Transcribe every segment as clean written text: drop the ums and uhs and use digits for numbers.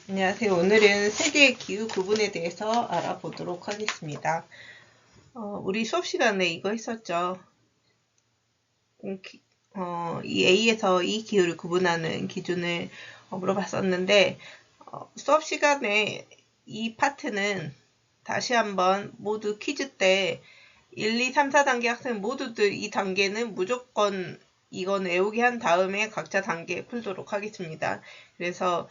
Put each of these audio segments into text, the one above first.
안녕하세요. 오늘은 세 개의 기후 구분에 대해서 알아보도록 하겠습니다. 우리 수업 시간에 이거 했었죠. 이 A에서 이 기후를 구분하는 기준을 물어봤었는데 수업 시간에 이 파트는 다시 한번 모두 퀴즈 때 1, 2, 3, 4단계 학생 모두들 이 단계는 무조건 이건 외우게 한 다음에 각자 단계 풀도록 하겠습니다. 그래서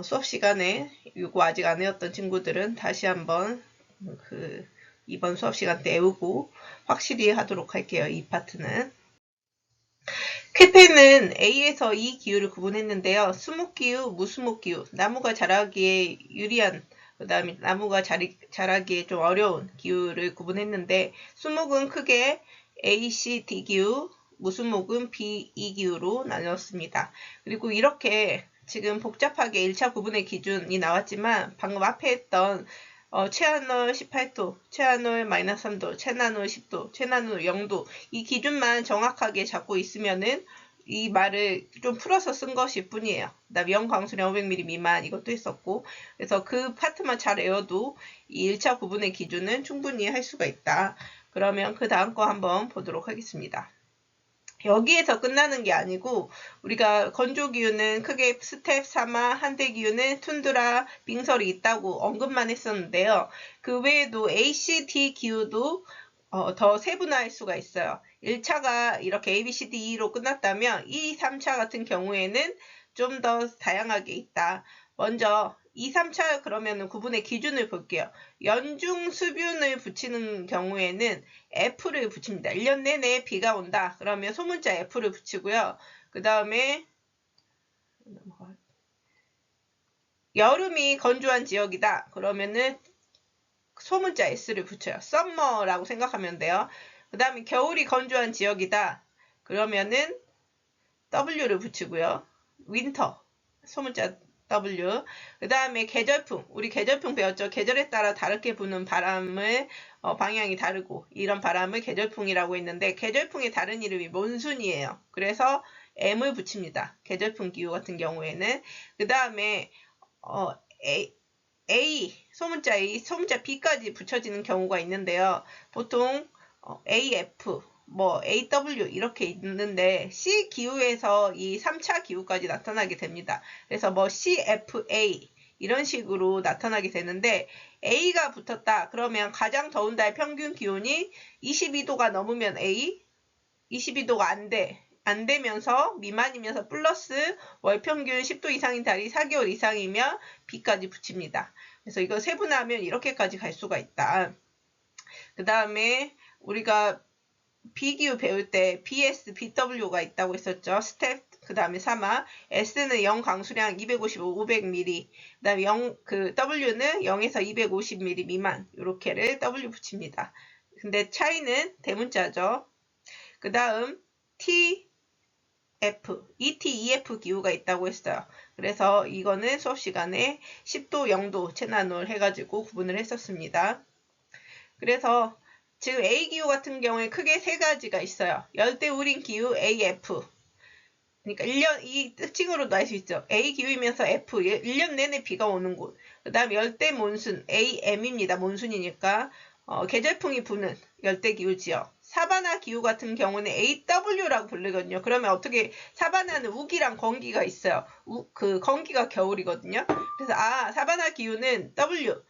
수업 시간에 이거 아직 안 외웠던 친구들은 다시 한번 이번 수업 시간 때 외우고 확실히 하도록 할게요. 이 파트는. 쾌페는 A에서 E 기후를 구분했는데요. 수목기후, 무수목기후, 나무가 자라기에 유리한, 그 다음에 나무가 자라기에 좀 어려운 기후를 구분했는데 수목은 크게 A, C, D 기후, 무수목은 B, E 기후로 나눴습니다. 그리고 이렇게 지금 복잡하게 1차 구분의 기준이 나왔지만 방금 앞에 했던 최하놀 18도, 최하놀 -3도, 최나놀 10도, 최나놀 0도 이 기준만 정확하게 잡고 있으면은 이 말을 좀 풀어서 쓴 것일 뿐이에요. 그다음에 영광수량 500ml 미만 이것도 했었고 그래서 그 파트만 잘 외워도 이 1차 구분의 기준은 충분히 할 수가 있다. 그러면 그 다음 거 한번 보도록 하겠습니다. 여기에서 끝나는 게 아니고 우리가 건조기후는 크게 스텝 3화, 한대기후는 툰드라, 빙설이 있다고 언급만 했었는데요. 그 외에도 ACT 기후도 더 세분화할 수가 있어요. 1차가 이렇게 A, B, C, D, E로 끝났다면 2, 3차 같은 경우에는 좀 더 다양하게 있다. 먼저 2, 3차 그러면 구분의 기준을 볼게요. 연중 수분을 붙이는 경우에는 F를 붙입니다. 1년 내내 비가 온다. 그러면 소문자 F를 붙이고요. 그 다음에 여름이 건조한 지역이다. 그러면은 소문자 S를 붙여요. 썸머라고 생각하면 돼요. 그 다음에 겨울이 건조한 지역이다. 그러면은 W를 붙이고요. 윈터 소문자 W. 그 다음에 계절풍. 우리 계절풍 배웠죠. 계절에 따라 다르게 부는 바람을 방향이 다르고 이런 바람을 계절풍이라고 했는데 계절풍의 다른 이름이 몬순이에요. 그래서 M을 붙입니다. 계절풍 기후 같은 경우에는. 그 다음에 A, 소문자 A, 소문자 B까지 붙여지는 경우가 있는데요. 보통 AF, AW 이렇게 있는데 C 기후에서 이 3차 기후까지 나타나게 됩니다. 그래서 CFA 이런 식으로 나타나게 되는데 A가 붙었다. 그러면 가장 더운 달 평균 기온이 22도가 넘으면 A, 22도가 안 되면서 미만이면서 플러스 월 평균 10도 이상인 달이 4개월 이상이면 B까지 붙입니다. 그래서 이거 세분화하면 이렇게까지 갈 수가 있다. 그 다음에 우리가 B기후 배울 때 BS, BW가 있다고 했었죠. 스텝, 그 다음에 3화. S는 0 강수량 255, 500ml. 그 다음에 W는 0에서 250ml 미만. 요렇게를 W 붙입니다. 근데 차이는 대문자죠. 그 다음 TF, ET, EF 기후가 있다고 했어요. 그래서 이거는 수업 시간에 10도, 0도, 체나놀 해가지고 구분을 했었습니다. 그래서 지금 A기후 같은 경우에 크게 세 가지가 있어요. 열대우림 기후 AF. 그러니까 1년, 이 특징으로도 알 수 있죠. A기후이면서 F, 1년 내내 비가 오는 곳. 그 다음에 열대몬순, AM입니다. 몬순이니까. 계절풍이 부는 열대기후 지역. 사바나 기후 같은 경우는 AW라고 부르거든요. 그러면 어떻게, 사바나는 우기랑 건기가 있어요. 그 건기가 겨울이거든요. 그래서 사바나 기후는 W,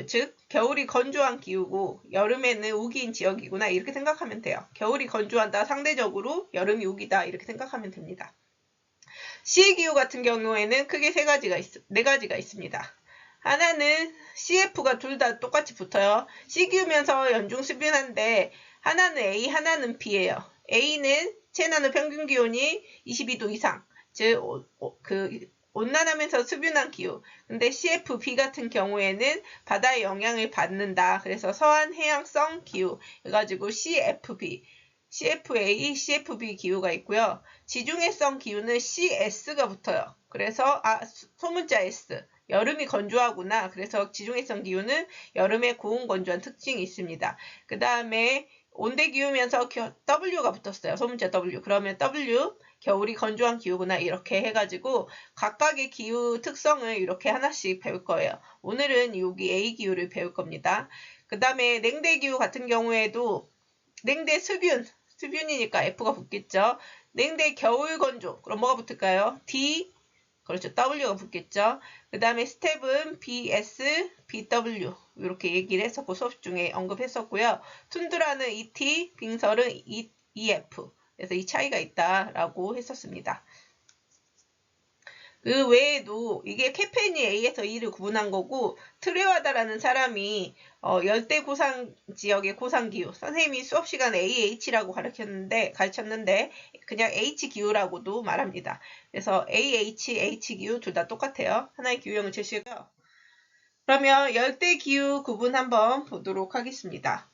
즉 겨울이 건조한 기후고 여름에는 우기인 지역이구나 이렇게 생각하면 돼요. 겨울이 건조하다 상대적으로 여름이 우기다 이렇게 생각하면 됩니다. C기후 같은 경우에는 크게 네 가지가 있습니다. 하나는 CF가 둘 다 똑같이 붙어요. C기후면서 연중 수분한데 하나는 A, 하나는 B예요. A는 체나노 평균 기온이 22도 이상, 즉 온난하면서 수분한 기후. 근데 CFB 같은 경우에는 바다의 영향을 받는다. 그래서 서한 해양성 기후 해가지고 CFB, CFA, CFB 기후가 있고요. 지중해성 기후는 CS가 붙어요. 그래서 소문자 S. 여름이 건조하구나. 그래서 지중해성 기후는 여름에 고온 건조한 특징이 있습니다. 그 다음에 온대기후면서 W가 붙었어요. 소문자 W. 그러면 W, 겨울이 건조한 기후구나 이렇게 해가지고 각각의 기후 특성을 이렇게 하나씩 배울 거예요. 오늘은 여기 A 기후를 배울 겁니다. 그 다음에 냉대 기후 같은 경우에도 냉대 수변이니까 F가 붙겠죠. 냉대 겨울 건조, 그럼 뭐가 붙을까요? D, 그렇죠. W가 붙겠죠. 그 다음에 스텝은 BS, BW 이렇게 얘기를 했었고 수업 중에 언급했었고요. 툰드라는 ET, 빙설은 EF. 그래서 이 차이가 있다라고 했었습니다. 그 외에도 이게 캐페인이 A에서 E를 구분한 거고 트레와다라는 사람이 열대 고산 지역의 고산기후 선생님이 수업 시간에 AH라고 가르쳤는데 그냥 H기후라고도 말합니다. 그래서 AH, H기후 둘 다 똑같아요. 하나의 기후형을 제시고요. 그러면 열대기후 구분 한번 보도록 하겠습니다.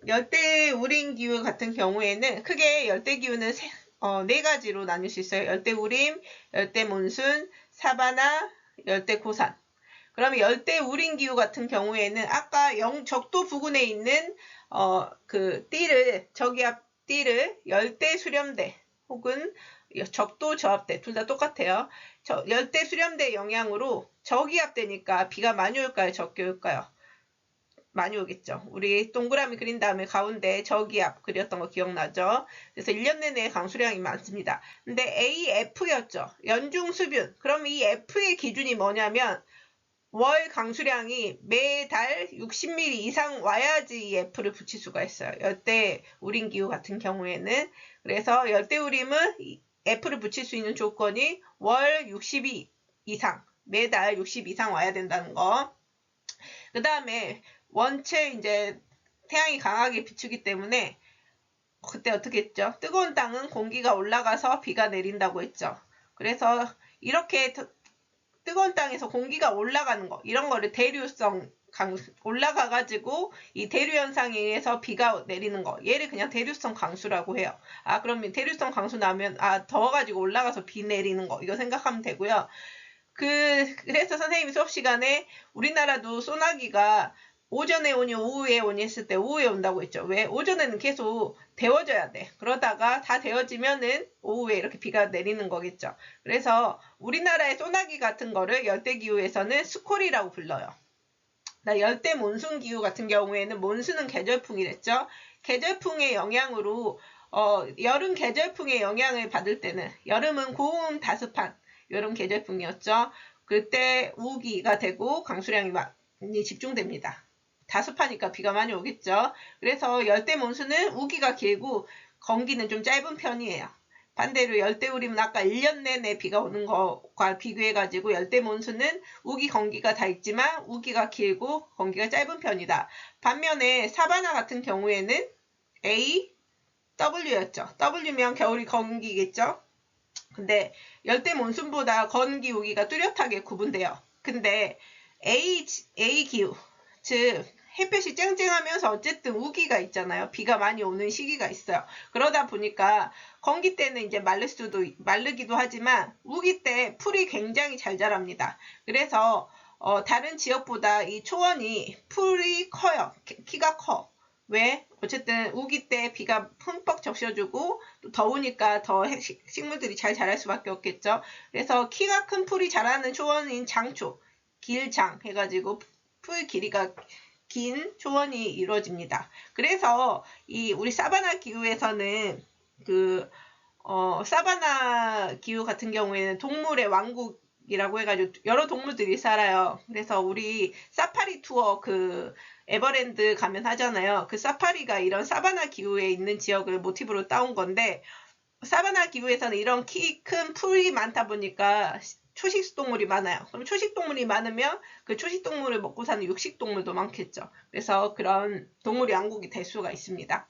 열대우림기후 같은 경우에는 크게 열대기후는 네 가지로 나눌 수 있어요. 열대우림, 열대몬순, 사바나, 열대고산. 그러면 열대우림기후 같은 경우에는 아까 적도 부근에 있는 저기압 띠를 열대수렴대 혹은 적도 저압대 둘 다 똑같아요. 열대수렴대 영향으로 저기압대니까 비가 많이 올까요? 적게 올까요? 많이 오겠죠. 우리 동그라미 그린 다음에 가운데 저기압 그렸던 거 기억나죠? 그래서 1년 내내 강수량이 많습니다. 근데 AF였죠. 연중수분. 그럼 이 F의 기준이 뭐냐면 월 강수량이 매달 60mm 이상 와야지 이 F를 붙일 수가 있어요. 열대우림기후 같은 경우에는. 그래서 열대우림은 F를 붙일 수 있는 조건이 월 60 이상, 매달 60 이상 와야 된다는 거. 그 다음에 원체 이제 태양이 강하게 비추기 때문에 그때 어떻게 했죠? 뜨거운 땅은 공기가 올라가서 비가 내린다고 했죠. 그래서 이렇게 뜨거운 땅에서 공기가 올라가는 거 이런 거를 대류성 올라가가지고 이 대류 현상에 의해서 비가 내리는 거 얘를 그냥 대류성 강수라고 해요. 그러면 대류성 강수 나면 더워가지고 올라가서 비 내리는 거 이거 생각하면 되고요. 그래서 선생님이 수업 시간에 우리나라도 소나기가 오전에 오니 오후에 오니 했을 때 오후에 온다고 했죠. 왜? 오전에는 계속 데워져야 돼. 그러다가 다 데워지면은 오후에 이렇게 비가 내리는 거겠죠. 그래서 우리나라의 소나기 같은 거를 열대기후에서는 스콜이라고 불러요. 열대 몬순기후 같은 경우에는 몬순은 계절풍이랬죠. 계절풍의 영향으로 여름 계절풍의 영향을 받을 때는 여름은 고온 다습한 여름 계절풍이었죠. 그때 우기가 되고 강수량이 많이 집중됩니다. 다습하니까 비가 많이 오겠죠. 그래서 열대 몬순은 우기가 길고 건기는 좀 짧은 편이에요. 반대로 열대우림은 아까 1년 내내 비가 오는 것과 비교해가지고 열대 몬순은 우기 건기가 다 있지만 우기가 길고 건기가 짧은 편이다. 반면에 사바나 같은 경우에는 A, W였죠. W면 겨울이 건기겠죠. 근데 열대 몬순보다 건기 우기가 뚜렷하게 구분돼요. 근데 A 기후, 즉 햇볕이 쨍쨍하면서 어쨌든 우기가 있잖아요. 비가 많이 오는 시기가 있어요. 그러다 보니까 건기 때는 이제 마르기도 하지만 우기 때 풀이 굉장히 잘 자랍니다. 그래서 다른 지역보다 이 초원이 풀이 커요. 키가 커. 왜? 어쨌든 우기 때 비가 흠뻑 적셔주고 또 더우니까 더 식물들이 잘 자랄 수밖에 없겠죠. 그래서 키가 큰 풀이 자라는 초원인 장초, 길장 해가지고 풀 길이가 긴 초원이 이루어집니다. 그래서 우리 사바나 기후에서는 사바나 기후 같은 경우에는 동물의 왕국이라고 해가지고 여러 동물들이 살아요. 그래서 우리 사파리 투어 에버랜드 가면 하잖아요. 그 사파리가 이런 사바나 기후에 있는 지역을 모티브로 따온 건데 사바나 기후에서는 이런 키 큰 풀이 많다 보니까 초식동물이 많아요. 그럼 초식동물이 많으면 그 초식동물을 먹고 사는 육식동물도 많겠죠. 그래서 그런 동물의 왕국이 될 수가 있습니다.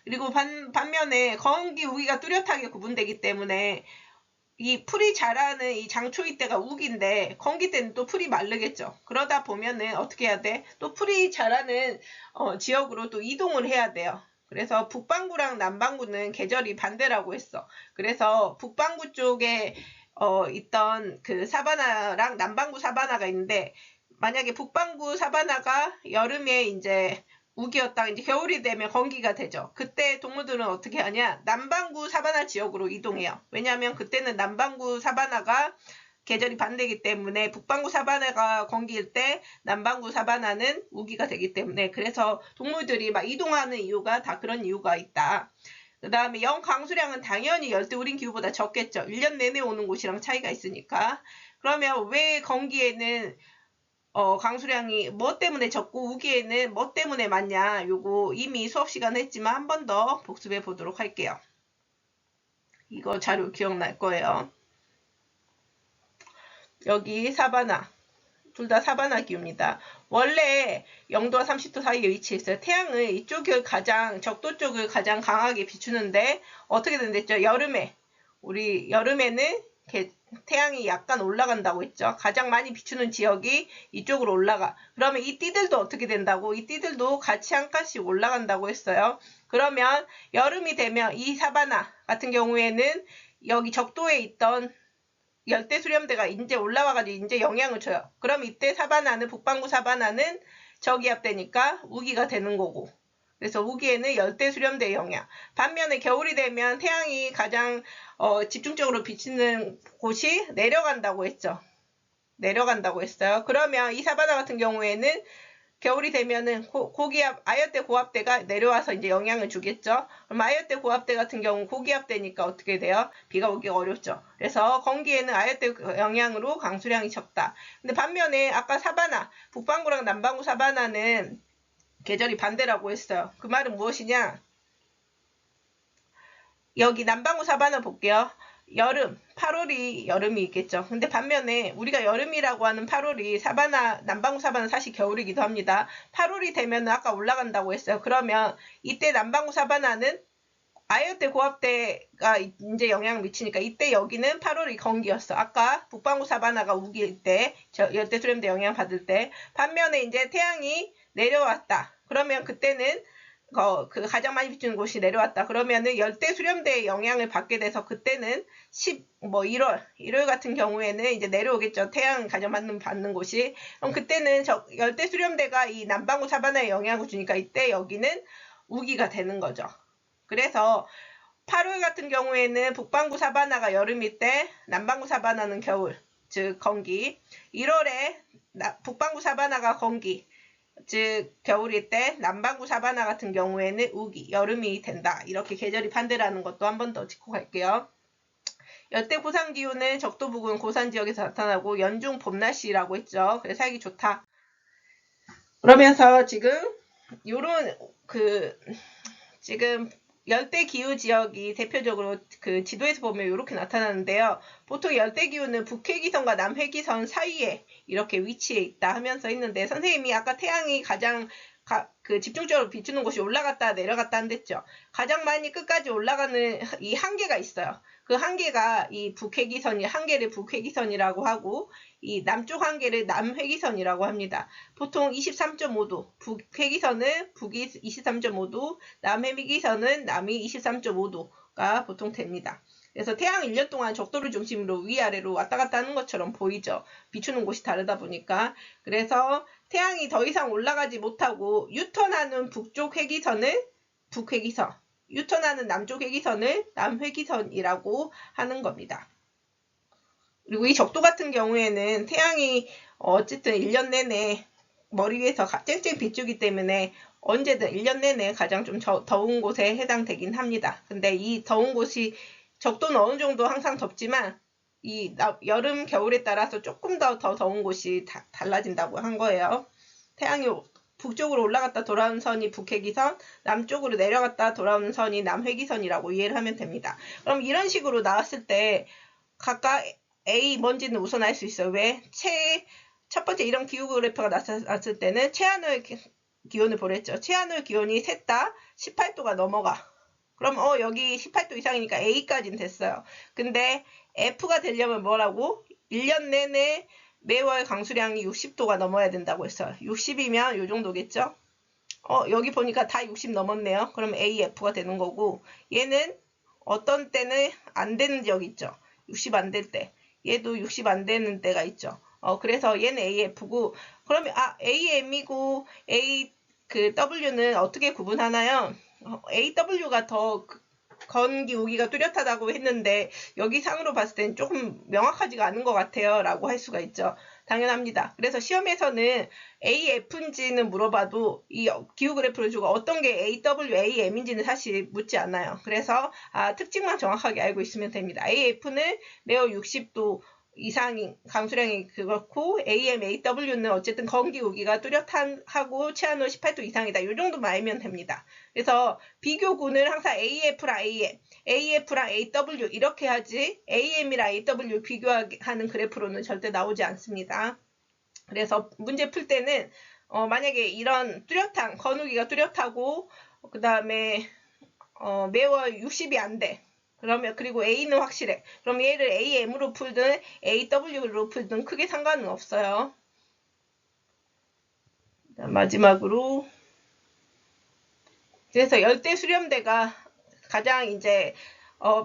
그리고 반면에 건기, 우기가 뚜렷하게 구분되기 때문에 이 풀이 자라는 이 장초이 때가 우기인데 건기 때는 또 풀이 마르겠죠. 그러다 보면은 어떻게 해야 돼? 또 풀이 자라는 지역으로 또 이동을 해야 돼요. 그래서 북반구랑 남반구는 계절이 반대라고 했어. 그래서 북반구 쪽에 있던 사바나랑 남반구 사바나가 있는데 만약에 북반구 사바나가 여름에 이제 우기였다가 이제 겨울이 되면 건기가 되죠. 그때 동물들은 어떻게 하냐? 남반구 사바나 지역으로 이동해요. 왜냐하면 그때는 남반구 사바나가 계절이 반대이기 때문에 북반구 사바나가 건기일 때 남반구 사바나는 우기가 되기 때문에 그래서 동물들이 막 이동하는 이유가 다 그런 이유가 있다. 그 다음에 영강수량은 당연히 열대우림 기후보다 적겠죠. 1년 내내 오는 곳이랑 차이가 있으니까. 그러면 왜 건기에는 강수량이 뭐 때문에 적고 우기에는 뭐 때문에 많냐? 요거 이미 수업 시간에 했지만 한 번 더 복습해 보도록 할게요. 이거 자료 기억날 거예요. 여기 사바나. 둘 다 사바나 기후입니다. 원래 0도와 30도 사이에 위치해 있어요. 태양은 이쪽을 가장 적도 쪽을 가장 강하게 비추는데 어떻게 된댔죠? 우리 여름에는 태양이 약간 올라간다고 했죠. 가장 많이 비추는 지역이 이쪽으로 올라가. 그러면 이 띠들도 어떻게 된다고? 이 띠들도 같이 한 칸씩 올라간다고 했어요. 그러면 여름이 되면 이 사바나 같은 경우에는 여기 적도에 있던 열대 수렴대가 이제 올라와가지고 이제 영향을 줘요. 그럼 이때 북반구 사바나는 저기압되니까 우기가 되는 거고. 그래서 우기에는 열대 수렴대의 영향. 반면에 겨울이 되면 태양이 가장 집중적으로 비치는 곳이 내려간다고 했죠. 내려간다고 했어요. 그러면 이 사바나 같은 경우에는 겨울이 되면은 아열대 고압대가 내려와서 이제 영향을 주겠죠. 그럼 아열대 고압대 같은 경우 고기압대니까 어떻게 돼요? 비가 오기가 어렵죠. 그래서 건기에는 아열대 영향으로 강수량이 적다. 근데 반면에 아까 북반구랑 남반구 사바나는 계절이 반대라고 했어요. 그 말은 무엇이냐? 여기 남반구 사바나 볼게요. 8월이 여름이 있겠죠. 근데 반면에 우리가 여름이라고 하는 8월이 남반구 사바나 사실 겨울이기도 합니다. 8월이 되면 아까 올라간다고 했어요. 그러면 이때 남반구 사바나는 아열대 고압대가 이제 영향을 미치니까 이때 여기는 8월이 건기였어. 아까 북반구 사바나가 우기일 때, 열대 수렴대 영향 받을 때. 반면에 이제 태양이 내려왔다. 그러면 그때는 그 가장 많이 비추는 곳이 내려왔다. 그러면은 열대 수렴대의 영향을 받게 돼서 그때는 1월 같은 경우에는 이제 내려오겠죠. 태양 가장 많이 받는 곳이. 그럼 그때는 열대 수렴대가 이 남반구 사바나에 영향을 주니까 이때 여기는 우기가 되는 거죠. 그래서 8월 같은 경우에는 북반구 사바나가 여름일 때 남반구 사바나는 겨울, 즉 건기. 1월에 북반구 사바나가 건기, 즉 겨울일 때 남반구 사바나 같은 경우에는 우기, 여름이 된다. 이렇게 계절이 반대라는 것도 한 번 더 짚고 갈게요. 열대 고산기후는 적도 부근 고산 지역에서 나타나고 연중 봄날씨라고 했죠. 그래서 살기 좋다. 그러면서 지금 지금 열대기후 지역이 대표적으로 그 지도에서 보면 이렇게 나타나는데요. 보통 열대기후는 북회기선과 남회기선 사이에 이렇게 위치해 있다 하면서 있는데 선생님이 아까 태양이 가장 집중적으로 비추는 곳이 올라갔다 내려갔다 한댔죠. 가장 많이 끝까지 올라가는 이 한계가 있어요. 그 한계가 이 한계를 북회기선이라고 하고 이 남쪽 한계를 남회기선이라고 합니다. 보통 23.5도, 북회기선은 북이 23.5도, 남회기선은 남이 23.5도가 보통 됩니다. 그래서 태양 1년 동안 적도를 중심으로 위아래로 왔다 갔다 하는 것처럼 보이죠. 비추는 곳이 다르다 보니까. 그래서 태양이 더 이상 올라가지 못하고 유턴하는 북쪽 회기선을 북회기선, 유턴하는 남쪽 회기선을 남회기선이라고 하는 겁니다. 그리고 이 적도 같은 경우에는 태양이 어쨌든 1년 내내 머리 위에서 쨍쨍 비추기 때문에 언제든 1년 내내 가장 좀 더운 곳에 해당되긴 합니다. 근데 이 더운 곳이 적도는 어느 정도 항상 덥지만 이 여름, 겨울에 따라서 조금 더 더운 곳이 달라진다고 한 거예요. 태양이 북쪽으로 올라갔다 돌아오는 선이 북회기선, 남쪽으로 내려갔다 돌아오는 선이 남회기선이라고 이해를 하면 됩니다. 그럼 이런 식으로 나왔을 때 각각 A 뭔지는 우선 알 수 있어요. 왜? 첫 번째 이런 기후 그래프가 나왔을 때는 최하늘 기온을 보랬죠. 최하늘 기온이 셋 다 18도가 넘어가. 그럼 여기 18도 이상이니까 A까지는 됐어요. 근데 F가 되려면 뭐라고? 1년 내내 매월 강수량이 60도가 넘어야 된다고 했어요. 60이면 요 정도겠죠? 여기 보니까 다 60 넘었네요. 그럼 AF가 되는 거고 얘는 어떤 때는 안 되는 지역 있죠. 60 안 될 때. 얘도 60 안 되는 때가 있죠. 그래서 얘는 AF고 그러면 AM이고 그 W는 어떻게 구분하나요? AW가 더 건기 우기가 뚜렷하다고 했는데 여기 상으로 봤을 땐 조금 명확하지가 않은 것 같아요 라고 할 수가 있죠. 당연합니다. 그래서 시험에서는 AF인지는 물어봐도 이 기후 그래프를 주고 어떤 게 AW, AM인지는 사실 묻지 않아요. 그래서 특징만 정확하게 알고 있으면 됩니다. AF는 매우 60도 이상인 강수량이 그렇고 AM, AW는 어쨌든 건기 우기가 뚜렷하고 체한도 18도 이상이다. 이 정도만 알면 됩니다. 그래서 비교군을 항상 AF랑 AM, AF랑 AW 이렇게 하지 AM이랑 AW 비교하는 그래프로는 절대 나오지 않습니다. 그래서 문제 풀 때는 만약에 이런 뚜렷한 건우기가 뚜렷하고 그 다음에 매우 60이 안 돼. 그러면 그리고 A는 확실해. 그럼 얘를 AM으로 풀든 AW로 풀든 크게 상관은 없어요. 마지막으로 그래서 열대 수렴대가 가장 이제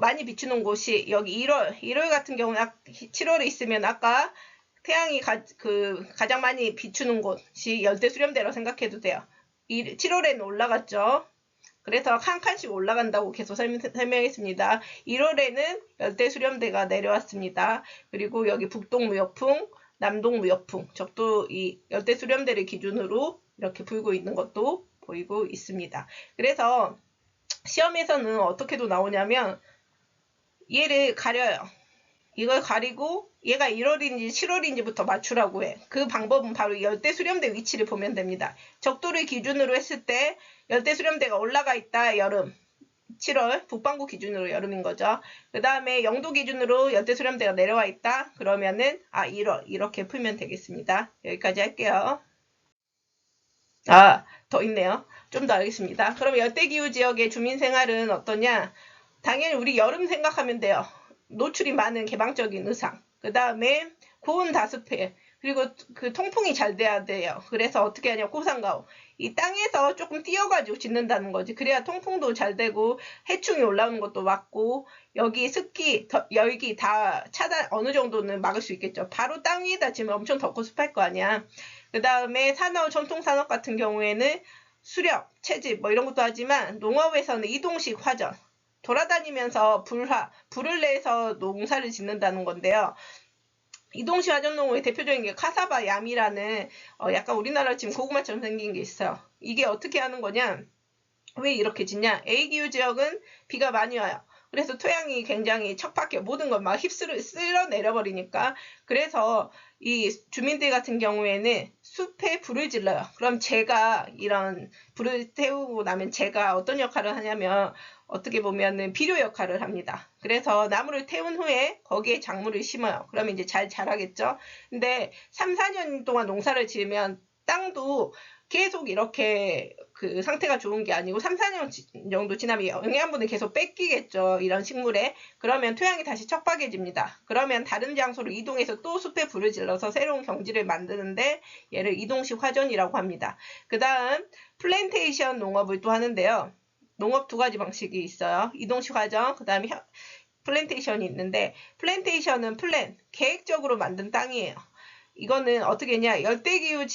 많이 비추는 곳이 여기 1월 같은 경우는 7월에 있으면 아까 태양이 가장 많이 비추는 곳이 열대 수렴대라고 생각해도 돼요. 7월에는 올라갔죠. 그래서 한 칸씩 올라간다고 계속 설명했습니다. 1월에는 열대 수렴대가 내려왔습니다. 그리고 여기 북동무역풍, 남동무역풍, 적도 이 열대 수렴대를 기준으로 이렇게 불고 있는 것도 보이고 있습니다. 그래서 시험에서는 어떻게도 나오냐면 얘를 가려요. 이걸 가리고 얘가 1월인지 7월인지부터 맞추라고 해. 그 방법은 바로 열대 수렴대 위치를 보면 됩니다. 적도를 기준으로 했을 때 열대 수렴대가 올라가 있다. 여름. 7월 북반구 기준으로 여름인 거죠. 그 다음에 영도 기준으로 열대 수렴대가 내려와 있다. 그러면은 1월 이렇게 풀면 되겠습니다. 여기까지 할게요. 더 있네요. 좀 더 알겠습니다. 그럼 열대기후 지역의 주민 생활은 어떠냐? 당연히 우리 여름 생각하면 돼요. 노출이 많은 개방적인 의상. 그 다음에 고온 다습해. 그리고 그 통풍이 잘 돼야 돼요. 그래서 어떻게 하냐? 고산가오. 이 땅에서 조금 띄어가지고 짓는다는 거지. 그래야 통풍도 잘 되고 해충이 올라오는 것도 막고 여기 습기, 열기 다 차단 어느 정도는 막을 수 있겠죠. 바로 땅 위에다 지면 엄청 덥고 습할 거 아니야. 그 다음에 산업, 전통산업 같은 경우에는 수렵, 채집 뭐 이런 것도 하지만 농업에서는 이동식 화전. 돌아다니면서 불을 내서 농사를 짓는다는 건데요. 이동식 화전농업의 대표적인 게 카사바 얌이라는 약간 우리나라 지금 고구마처럼 생긴 게 있어요. 이게 어떻게 하는 거냐? 왜 이렇게 짓냐? A기후 지역은 비가 많이 와요. 그래서 토양이 굉장히 척박해. 모든 걸 막 쓸어 내려버리니까. 그래서 이 주민들 같은 경우에는 숲에 불을 질러요. 그럼 제가 이런 불을 태우고 나면 제가 어떤 역할을 하냐면 어떻게 보면은 비료 역할을 합니다. 그래서 나무를 태운 후에 거기에 작물을 심어요. 그러면 이제 잘 자라겠죠. 근데 3, 4년 동안 농사를 지으면 땅도 계속 이렇게 그 상태가 좋은 게 아니고 3, 4년 정도 지나면 영양분을 계속 뺏기겠죠. 이런 식물에. 그러면 토양이 다시 척박해집니다. 그러면 다른 장소로 이동해서 또 숲에 불을 질러서 새로운 경지를 만드는데 얘를 이동식 화전이라고 합니다. 그 다음 플랜테이션 농업을 또 하는데요. 농업 두 가지 방식이 있어요. 이동식 화전, 그 다음에 플랜테이션이 있는데 플랜테이션은 계획적으로 만든 땅이에요. 이거는 어떻게 했냐? 열대기후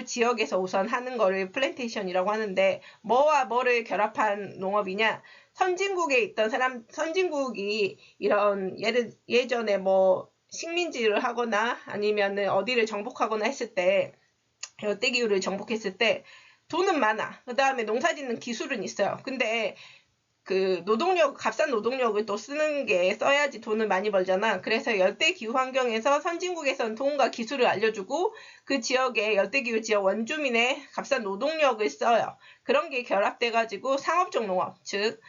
지역에서 우선 하는 거를 플랜테이션이라고 하는데 뭐와 뭐를 결합한 농업이냐? 선진국에 있던 선진국이 이런 예전에 뭐 식민지를 하거나 아니면은 어디를 정복하거나 했을 때 열대기후를 정복했을 때 돈은 많아. 그 다음에 농사짓는 기술은 있어요. 근데 그 값싼 노동력을 또 써야지 돈을 많이 벌잖아. 그래서 열대기후 환경에서 선진국에서는 돈과 기술을 알려주고 그 지역의 열대기후 지역 원주민의 값싼 노동력을 써요. 그런 게 결합돼가지고 상업적 농업, 즉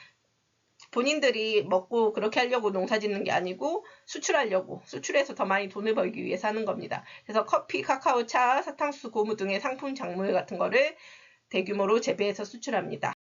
본인들이 먹고 그렇게 하려고 농사 짓는 게 아니고 수출해서 더 많이 돈을 벌기 위해서 하는 겁니다. 그래서 커피, 카카오, 차, 사탕수수, 고무 등의 상품 작물 같은 거를 대규모로 재배해서 수출합니다.